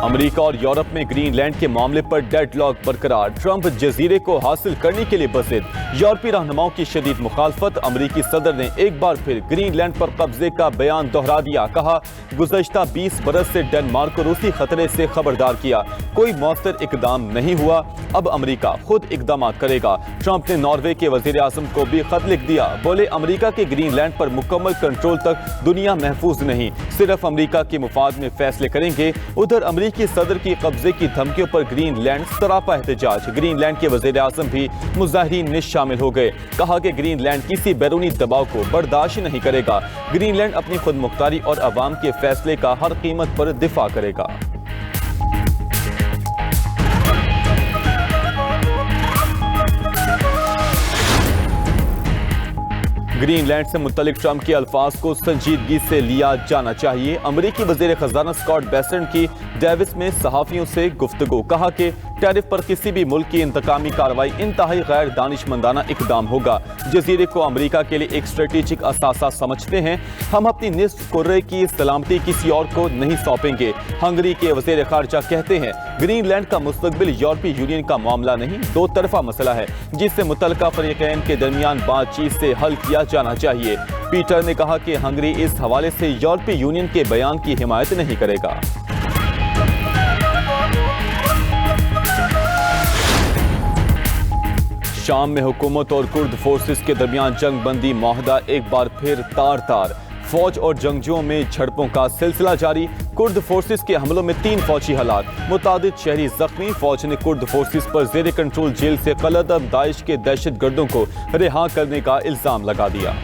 America और Europe में Greenland के मामले पर डेडलॉक बरकरार। ट्रंप जजीरे को हासिल करने के लिए बज़िद। यूरोपीय रहनुमाओं की शदीद मुखालफत। अमेरिकी सदर ने एक बार फिर ग्रीनलैंड पर कब्जे का बयान दोहरा दिया। कहा, गुज़श्ता 20 बरस से डेनमार्क को रूसी खतरे से खबरदार किया, कोई मौसर इकदाम नहीं हुआ, अब अमेरिका खुद इकदाम करेगा। ट्रंप ने नॉर्वे के वज़ीर आज़म को भी खत लिख दिया। बोले, अमेरिका के ग्रीनलैंड पर मुकम्मल कंट्रोल तक दुनिया महफूज नहीं, सिर्फ अमेरिका के मुफाद में फैसले करेंगे। उधर अमेरिकी सदर की कब्जे की धमकियों पर ग्रीनलैंड सरापा एहतजाज। ग्रीनलैंड के वज़ीर आज़म भी मुजाहिरीन में शामिल हो गए। कहा कि ग्रीनलैंड किसी बैरूनी दबाव को बर्दाश्त नहीं करेगा। ग्रीनलैंड अपनी खुद मुख्तारी और अवाम के फैसले का हर कीमत पर दिफा करेगा। ग्रीनलैंड से मुतल्लिक ट्रंप के अल्फाज को संजीदगी से लिया जाना चाहिए। अमेरिकी वज़ीर खजाना स्कॉट बेसेंट की डेविस में सहाफ़ियों से गुफ्तगू। कहा कि टैरिफ पर किसी भी मुल्क की इंतकामी कार्रवाई इंतहाई गैर दानिशमंदाना इकदाम होगा। जजीरे को अमेरिका के लिए एक स्ट्रेटेजिक असासा समझते हैं। हम अपनी निस्फ कुर्रे की सलामती किसी और को नहीं सौंपेंगे। हंगरी के वज़ीर खारजा कहते हैं, ग्रीनलैंड का मुस्तकबिल यूरोपीय यूनियन का मामला नहीं, दो तरफा मसला है जिससे मुतल्लिका फरीक़ैन के दरमियान बातचीत से हल किया जाना चाहिए। पीटर ने कहा कि हंगरी इस हवाले से यूरोपीय यूनियन के बयान की हिमायत नहीं करेगा। शाम में हुकूमत और कुर्द फोर्सेस के दरमियान जंग बंदी माहदा एक बार फिर तार। फौज और जंगजुओं में झड़पों का सिलसिला जारी। कुर्द फोर्सेस के हमलों में 3 फौजी हलाक, मुतादिद शहरी जख्मी। फौज ने कुर्द फोर्सेस पर जेर कंट्रोल जेल से कलअदब दाइश के दहशतगर्दों को रिहा करने का इल्जाम लगा दिया।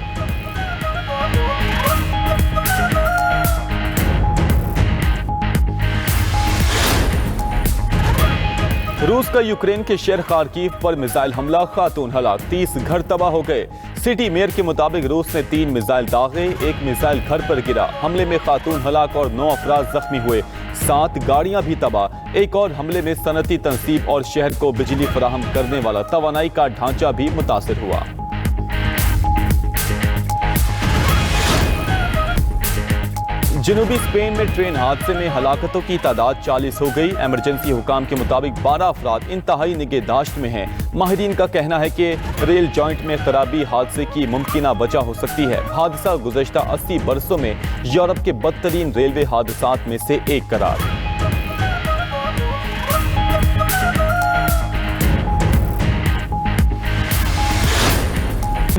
रूस का यूक्रेन के शहर खार्किव पर मिसाइल हमला, खातून हलाक, 30 घर तबाह हो गए। सिटी मेयर के मुताबिक रूस ने 3 मिसाइल दागे, एक मिसाइल घर पर गिरा। हमले में खातून हलाक और 9 अफराद जख्मी हुए, 7 गाड़ियां भी तबाह। एक और हमले में सनती तंसीब और शहर को बिजली फराहम करने वाला तवानाई का ढांचा भी मुतासिर हुआ। जनूबी स्पेन में ट्रेन हादसे में हलाकतों की तादाद 40 हो गई। एमरजेंसी हुकाम के मुताबिक 12 अफराद इंतहाई निगहदाश्त में हैं। माहिरीन का कहना है कि रेल जॉइंट में खराबी हादसे की मुमकिना वजह हो सकती है। हादसा गुज़श्ता 80 बरसों में यूरोप के बदतरीन रेलवे हादसात में से एक करार।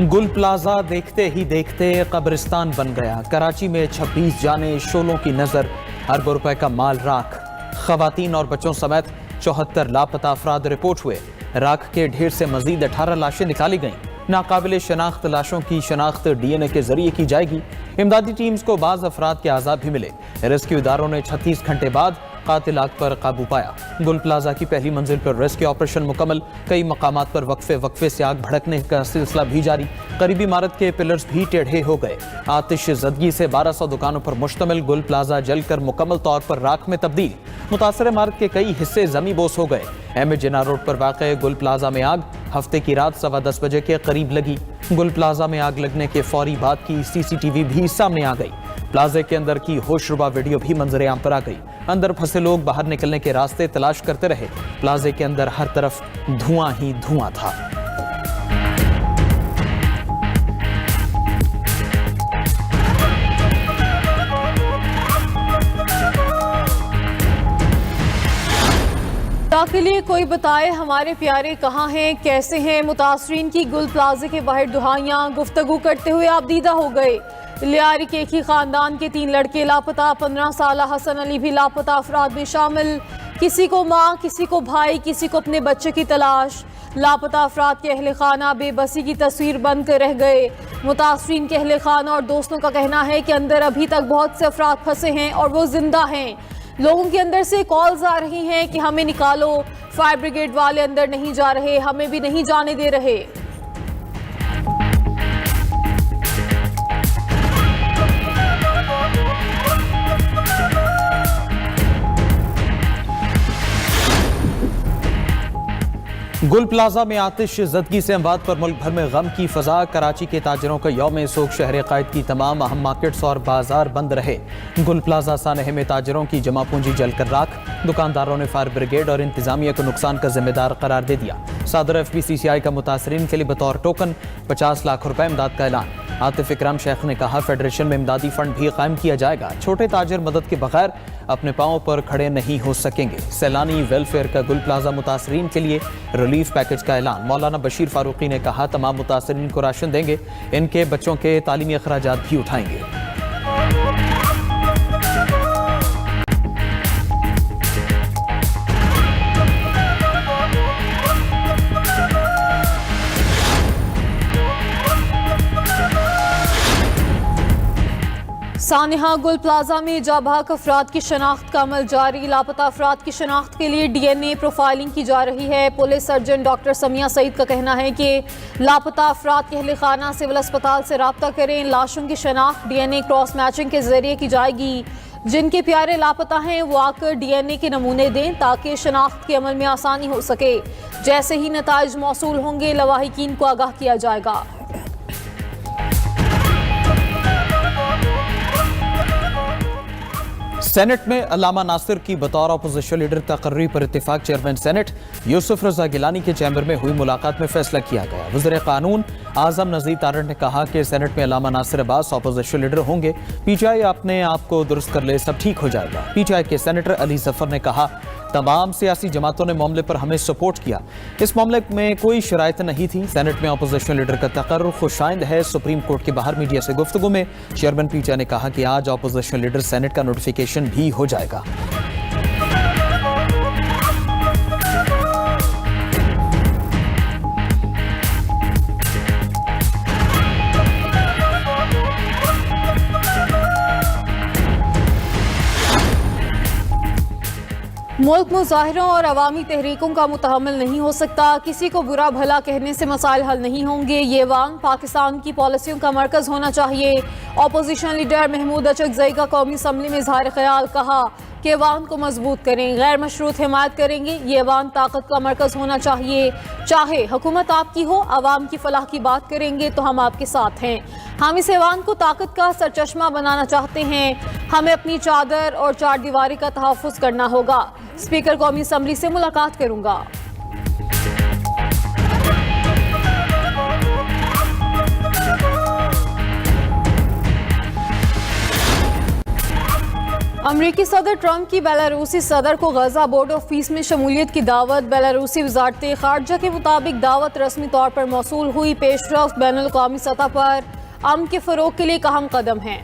गुल प्लाजा देखते ही देखते कब्रिस्तान बन गया। कराची में 26 जाने शोलों की नजर, अरबों रुपए का माल राख। खवातीन और बच्चों समेत 74 लापता अफराद रिपोर्ट हुए। राख के ढेर से मजीद 18 लाशें निकाली गईं। नाकाबिले शनाख्त लाशों की शनाख्त DNA के जरिए की जाएगी। इमदादी टीम्स को बाज अफराद के आज़ाद भी मिले। रेस्क्यू इदारों ने 36 घंटे बाद कातिल आग पर काबू पाया। गुल प्लाजा की पहली मंजिल पर रेस्क्यू ऑपरेशन मुकम्मल। कई मकामात पर वक्फे से आग भड़कने का सिलसिला भी जारी। करीबी इमारत के पिलर्स भी टेढ़े हो गए। आतिश ज़दगी से 1200 दुकानों पर मुश्तमिल गुल प्लाजा जलकर मुकम्मल तौर पर राख में तब्दील। मुतासर इमारत के कई हिस्से जमी बोस हो गए। एमए जिना रोड पर वाक़ गुल प्लाजा में आग हफ्ते की रात 10:15 बजे के करीब लगी। गुल प्लाजा में आग लगने के फौरी बाद की CCTV भी सामने आ गई। प्लाजे के अंदर की होशरुबा वीडियो भी मंजरे आम पर आ गई। अंदर फंसे लोग बाहर निकलने के रास्ते तलाश करते रहे। प्लाजे के अंदर हर तरफ धुआं ही धुआं था। के लिए कोई बताए हमारे प्यारे कहाँ हैं, कैसे हैं। मुतासरीन की गुल प्लाजे के बाहर दुहाइयाँ गुफ्तगू करते हुए आप दीदा हो गए। लियारी के एक ही खानदान के 3 लड़के लापता। 15 साल हसन अली भी लापता अफराद में शामिल। किसी को माँ, किसी को भाई, किसी को अपने बच्चे की तलाश। लापता अफराद के अहले खाना बेबसी की तस्वीर बन कर रह गए। मुतासरीन के अहले खाना और दोस्तों का कहना है कि अंदर अभी तक बहुत से अफराद फंसे हैं और वो जिंदा हैं। लोगों के अंदर से कॉल्स आ रही हैं कि हमें निकालो। फायर ब्रिगेड वाले अंदर नहीं जा रहे, हमें भी नहीं जाने दे रहे। गुल प्लाजा में आतिश ज़दगी से अमवात पर मुल्क भर में गम की फजा। कराची के ताजरों का यौम सोग। शहर कायद की तमाम अहम मार्केट्स और बाजार बंद रहे। गुल प्लाजा सानहे में ताजरों की जमा पूंजी जलकर राख। दुकानदारों ने फायर ब्रिगेड और इंतजामिया को नुकसान का जिम्मेदार करार दे दिया। सदर FPCCI का मुतासरीन के लिए बतौर टोकन 50 लाख रुपए इमदाद का ऐलान। आतिफ इकराम शेख ने कहा, फेडरेशन में इमदादी फंड भी कायम किया जाएगा। छोटे ताजर मदद के बगैर अपने पांव पर खड़े नहीं हो सकेंगे। सैलानी वेलफेयर का गुल प्लाजा मुतासरीन के लिए रिलीफ पैकेज का ऐलान। मौलाना बशीर फारूकी ने कहा, तमाम मुतासरीन को राशन देंगे, इनके बच्चों के तालीमी अखराजात भी उठाएंगे। सानिहा गुल प्लाजा में जाबाक अफराद की शनाख्त का अमल जारी। लापता अफराद की शनाख्त के लिए DNA प्रोफाइलिंग की जा रही है। Police surgeon doctor Samia Saeed का कहना है कि लापता अफराद के अहले खाना सिविल अस्पताल से रब्ता करें। लाशों की शनाख्त DNA क्रॉस मैचिंग के जरिए की जाएगी। जिनके प्यारे लापता हैं वो आकर DNA के नमूने दें ताकि शनाख्त के अमल में आसानी हो सके। जैसे ही नताइज मौसूल होंगे लवाहिकीन को आगाह किया जाएगा। सेनेट में अल्लामा नासिर की बतौर अपोजिशन लीडर तकर्री पर इत्तेफाक। चेयरमैन सेनेट यूसुफ रजा गिलानी के चैम्बर में हुई मुलाकात में फैसला किया गया। वज़ीर कानून आजम नज़ीर तारड़ ने कहा कि सेनेट में अल्लामा नासिर अब्बास अपोजिशन लीडर होंगे। PTI अपने आप को दुरुस्त कर ले, सब ठीक हो जाएगा। PTI के सेनेटर अली जफर ने कहा, तमाम सियासी जमातों ने मामले पर हमें सपोर्ट किया। इस मामले में कोई शराइत नहीं थी। सेनेट में अपोजिशन लीडर का तकर्रुर खुशाइंद है। सुप्रीम कोर्ट के बाहर मीडिया से गुफ्तगू में चेयरमैन PTI ने कहा कि आज अपोजिशन लीडर सेनेट का नोटिफिकेशन भी हो जाएगा। मुल्क मुजाहिरों और अवामी तहरीकों का मुतहम्मिल नहीं हो सकता। किसी को बुरा भला कहने से मसाइल हल नहीं होंगे। ये वान पाकिस्तान की पॉलिसियों का मरकज़ होना चाहिए। अपोजिशन लीडर महमूद अचकजई का कौमी असम्बली में इजहार ख्याल। कहा कि वान को मजबूत करें, गैर मशरूत हिमायत करेंगे। ये वान ताकत का मरकज़ होना चाहिए। चाहे हुकूमत आपकी हो, अवाम की फलाह की बात करेंगे तो हम आपके साथ हैं। हम इस ऐवान को ताकत का सरचश्मा बनाना चाहते हैं। हमें अपनी चादर और चार दीवारी का तहफ़्फ़ुज़ करना होगा। स्पीकर कौमी असम्बली से मुलाकात करूंगा। अमरीकी सदर ट्रंप की बेलारूसी सदर को गजा बोर्ड ऑफ पीस में शमूलियत की दावत। बेलारूसी वजारत खारजा के मुताबिक दावत रस्मी तौर पर मौसूल हुई। पेशरफ्त बैनुल अक़वामी सतह पर अमन के फ़रोग़ के लिए एक अहम कदम है।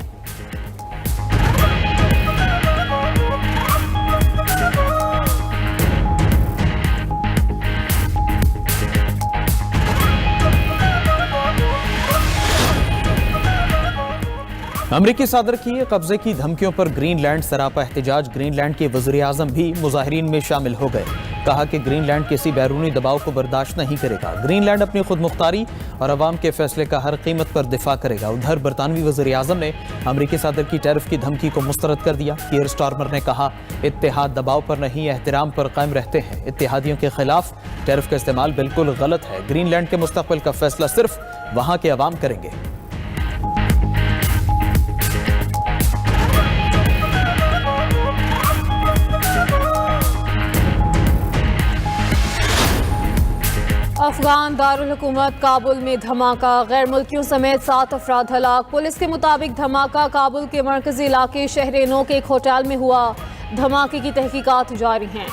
अमरीकी सदर की कब्जे की धमकियों पर ग्रीनलैंड सरापा एहतजाज। ग्रीनलैंड के वज़ीर आज़म भी मुजाहिरीन में शामिल हो गए। कहा कि ग्रीनलैंड किसी बैरूनी दबाव को बर्दाश्त नहीं करेगा। ग्रीनलैंड अपनी खुद मुख्तारी और अवाम के फैसले का हर कीमत पर दिफा करेगा। उधर बरतानवी वज़ीर आज़म ने अमरीकी सदर की टैरिफ की धमकी को मुस्तरद कर दिया। कीयर स्टार्मर ने कहा, इत्तेहाद दबाव पर नहीं, एहतराम पर कायम रहते हैं। इत्तेहादियों के खिलाफ टैरिफ का इस्तेमाल बिल्कुल गलत है। ग्रीनलैंड के मुस्तकबिल का फैसला सिर्फ वहाँ के अवाम करेंगे। अफगान दारुल हुकूमत काबुल में धमाका। गैर मुल्कियों समेत 7 अफराद हलाक। पुलिस के मुताबिक धमाका काबुल के मरकजी इलाके शहर नो के एक होटल में हुआ। धमाके की तहकीकात जारी हैं।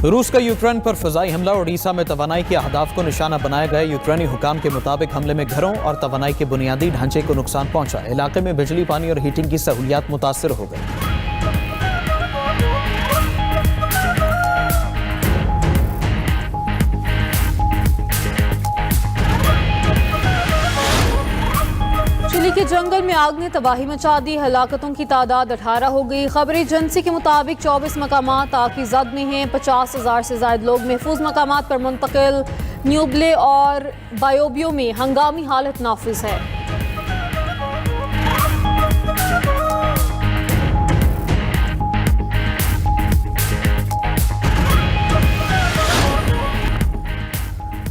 रूस का यूक्रेन पर फजाई हमला। ओडिशा में तवानाई के अहदाफ को निशाना बनाया गया। यूक्रेनी हुकाम के मुताबिक हमले में घरों और तवानाई के बुनियादी ढांचे को नुकसान पहुंचा। इलाके में बिजली, पानी और हीटिंग की सहूलियात मुतासिर हो गई। चिली के जंगल में आग ने तबाही मचा दी। हलाकतों की तादाद 18 हो गई। खबर एजेंसी के मुताबिक 24 मकामात आग की जद में हैं। 50,000 से ज्यादा लोग महफूज मकामात पर मुंतकिल। न्यूब्ले और बायोबियो में हंगामी हालत नाफिज है।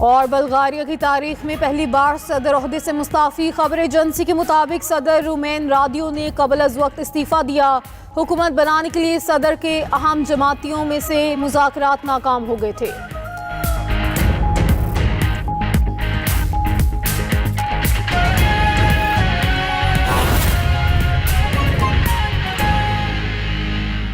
और बल्गारिया की तारीख में पहली बार सदर ओहदे से मुस्ताफी। खबर एजेंसी के मुताबिक सदर रुमेन रादियो ने कबल अज वक्त इस्तीफा दिया। हुकूमत बनाने के लिए सदर के अहम जमातियों में से मुज़ाकरात नाकाम हो गए थे।